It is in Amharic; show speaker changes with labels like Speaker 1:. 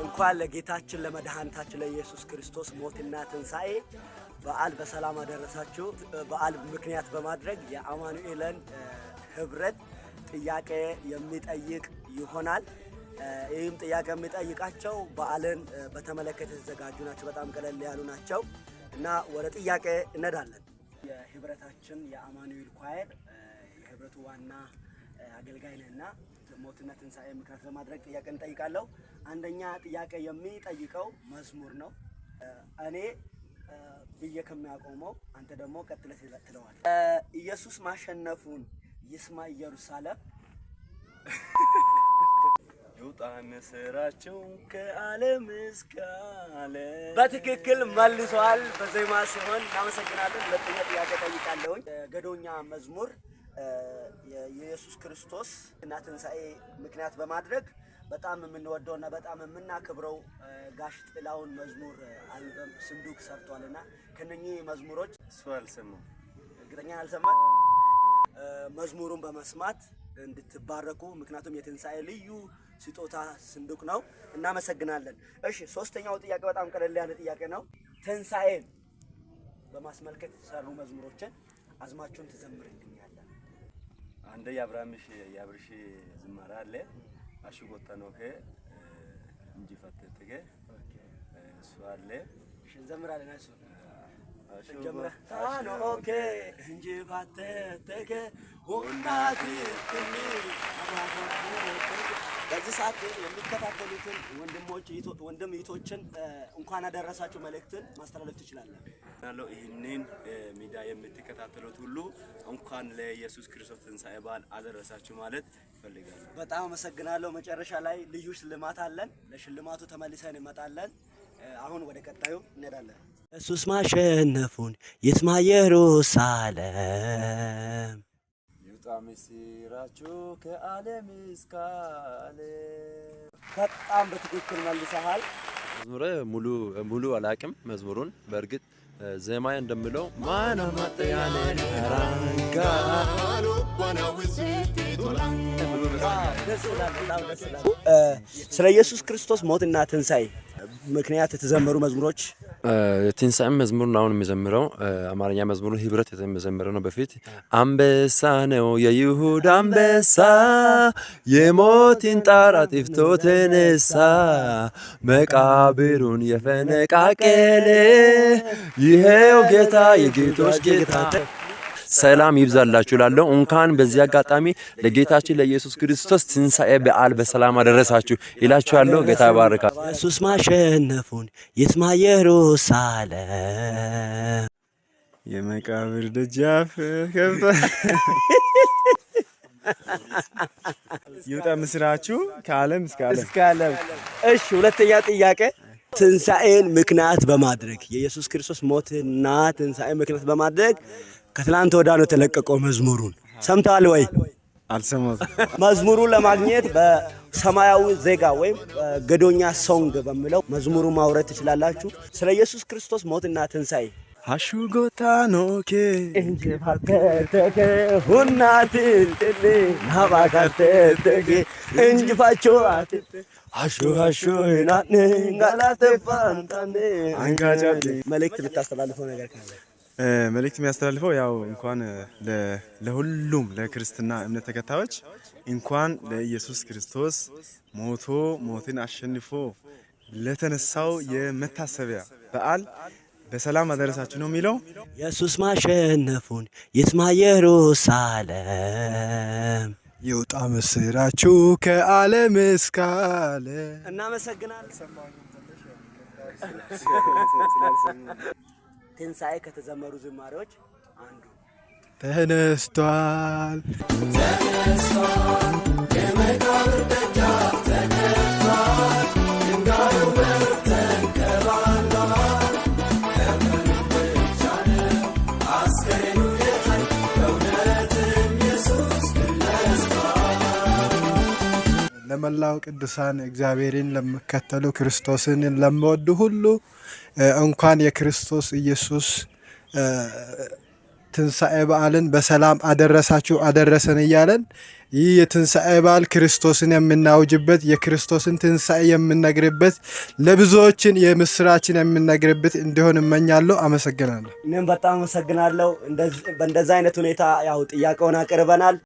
Speaker 1: እንኳን ለጌታችን ለመድኃኒታችን ለኢየሱስ ክርስቶስ ሞትና ትንሣኤ በዓል በሰላም አደረሳችሁ። በዓል ምክንያት በማድረግ የአማኑኤልን ህብረት ጥያቄ የሚጠይቅ ይሆናል። ይህም ጥያቄ የሚጠይቃቸው በዓልን በተመለከተ የተዘጋጁ ናቸው። በጣም ቀለል ያሉ ናቸው እና ወደ ጥያቄ እንሄዳለን። የህብረታችን የአማኑኤል ኳየር የህብረቱ ዋና አገልጋይ ነህና ሞትና ትንሣኤ ምክንያት በማድረግ ጥያቄ እንጠይቃለሁ። አንደኛ ጥያቄ የሚጠይቀው መዝሙር ነው። እኔ ብዬ ከሚያቆመው አንተ ደግሞ ቀጥለህ ትለዋለህ። ኢየሱስ ማሸነፉን ይስማ ኢየሩሳሌም ይውጣ ምስራቸው ከዓለም እስከ ዓለም። በትክክል መልሷል በዜማ ሲሆን እናመሰግናለን። ሁለተኛ ጥያቄ ጠይቃለሁኝ። ገዶኛ መዝሙር የኢየሱስ ክርስቶስ እና ትንሣኤ ምክንያት በማድረግ በጣም የምንወደውና በጣም የምናከብረው ጋሽ ጥላውን መዝሙር አልበም ስንዱቅ ሰርቷልና ከነኚህ መዝሙሮች
Speaker 2: እሱ አልሰማም።
Speaker 1: እርግጠኛ አልሰማ መዝሙሩን በመስማት እንድትባረኩ፣ ምክንያቱም የትንሣኤ ልዩ ስጦታ ስንዱቅ ነው። እናመሰግናለን። እሺ ሶስተኛው ጥያቄ በጣም ቀለል ያለ ጥያቄ ነው። ትንሣኤን በማስመልከት የተሰሩ መዝሙሮችን አዝማችሁን ትዘምርልኛለህ።
Speaker 2: አንደ ያብርሽ ዝማሬ አለ አሽጎታ ነው እንጂ ፈተተገ እሱ አለ
Speaker 1: እንዘምራለን። እሱ ጀምራ ታኖ ኦኬ እንጂ ፈተተገ ሁናት ትኒ በዚህ ሰዓት የሚከታተሉትን ወንድም እህቶችን እንኳን አደረሳችሁ መልእክትን ማስተላለፍ ትችላለህ።
Speaker 2: ይህንን ሚዲያ የምትከታተሉት ሁሉ እንኳን ለኢየሱስ ክርስቶስ ትንሣኤ በዓል አደረሳችሁ ማለት እፈልጋለሁ።
Speaker 1: በጣም አመሰግናለሁ። መጨረሻ ላይ ልዩ ሽልማት አለን። ለሽልማቱ ተመልሰን እንመጣለን። አሁን ወደ ቀጣዩ እንሄዳለን። ኢየሱስ ማሸነፉን ይስማ ኢየሩሳሌም
Speaker 2: ይውጣ ምስራችሁ ከዓለም እስከ ዓለም።
Speaker 1: በጣም በትክክል መልሰሃል።
Speaker 3: መዝሙሩ ሙሉ አላቅም መዝሙሩን በእርግጥ ዜማ እንደምለው ማና ማጠያለ ራንጋ
Speaker 1: ስለ ኢየሱስ ክርስቶስ ሞትና ትንሣኤ ምክንያት የተዘመሩ መዝሙሮች
Speaker 3: ትንሣኤ መዝሙር ነው። አሁን የሚዘምረው አማርኛ መዝሙሩ ህብረት የተዘመረው ነው። በፊት አንበሳ ነው የይሁዳ አንበሳ የሞትን ጣር አጥፍቶ ተነሳ መቃብሩን የፈነቃቀለ ይሄው ጌታ የጌቶች ጌታ። ሰላም ይብዛላችሁ ላለው እንኳን በዚህ አጋጣሚ ለጌታችን ለኢየሱስ ክርስቶስ ትንሣኤ በዓል በሰላም አደረሳችሁ ይላችኋለሁ። ጌታ ይባርካል።
Speaker 1: ኢየሱስ ማሸነፉን ይስማ ኢየሩሳሌም
Speaker 4: የመቃብር ደጃፍ ከፍታ ይውጣ ምስራችሁ ከዓለም እስከ ዓለም።
Speaker 1: እሺ ሁለተኛ ጥያቄ ትንሣኤን ምክንያት በማድረግ የኢየሱስ ክርስቶስ ሞትና ትንሣኤ ምክንያት በማድረግ ከትላንት ወዲያ ነው የተለቀቀው። መዝሙሩን ሰምተዋል ወይ?
Speaker 4: አልሰማሁም።
Speaker 1: መዝሙሩን ለማግኘት በሰማያዊ ዜጋ ወይም ገዶኛ ሶንግ በሚለው መዝሙሩ ማውረድ ትችላላችሁ። ስለ ኢየሱስ ክርስቶስ ሞትና ትንሣኤ
Speaker 4: አሹጎታ ኖኬ
Speaker 1: እንጂ ፈተተከ ሁናትን ጥል ናባካተተከ እንጂ ፋቾአት አሹ ናን ጋላተፋንታን
Speaker 4: አንጋጃሌ
Speaker 1: መልእክት ልታስተላልፈው ነገር ካለ?
Speaker 4: መልእክት የሚያስተላልፈው ያው እንኳን ለሁሉም ለክርስትና እምነት ተከታዮች እንኳን ለኢየሱስ ክርስቶስ ሞትን አሸንፎ ለተነሳው የመታሰቢያ በዓል በሰላም አደረሳችሁ ነው የሚለው።
Speaker 1: ኢየሱስ ማሸነፉን ይስማ ኢየሩሳሌም
Speaker 4: ይውጣ ምስራችሁ ከዓለም እስከ ዓለም።
Speaker 1: እናመሰግናለን። ትንሣኤ ከተዘመሩ ዝማሬዎች አንዱ
Speaker 4: ተነስቷል
Speaker 1: የመቃብር ደጃፍ ተከፍቷል ድንጋዩ ተንከባሏል ከፈኑ ብቻ ነው አስከሬኑ የታይ በእውነትም ኢየሱስ ተነስቷል።
Speaker 4: ለመላው ቅዱሳን እግዚአብሔርን ለሚከተሉ ክርስቶስን ለሚወዱ ሁሉ እንኳን የክርስቶስ ኢየሱስ ትንሣኤ በዓልን በሰላም አደረሳችሁ አደረሰን እያለን ይህ የትንሣኤ በዓል ክርስቶስን የምናውጅበት የክርስቶስን ትንሣኤ የምንነግርበት ለብዙዎችን የምስራችን የምንነግርበት እንዲሆን እመኛለሁ። አመሰግናለሁ።
Speaker 1: እኔም በጣም አመሰግናለሁ። በእንደዚህ አይነት ሁኔታ ያው ጥያቄውን አቅርበናል።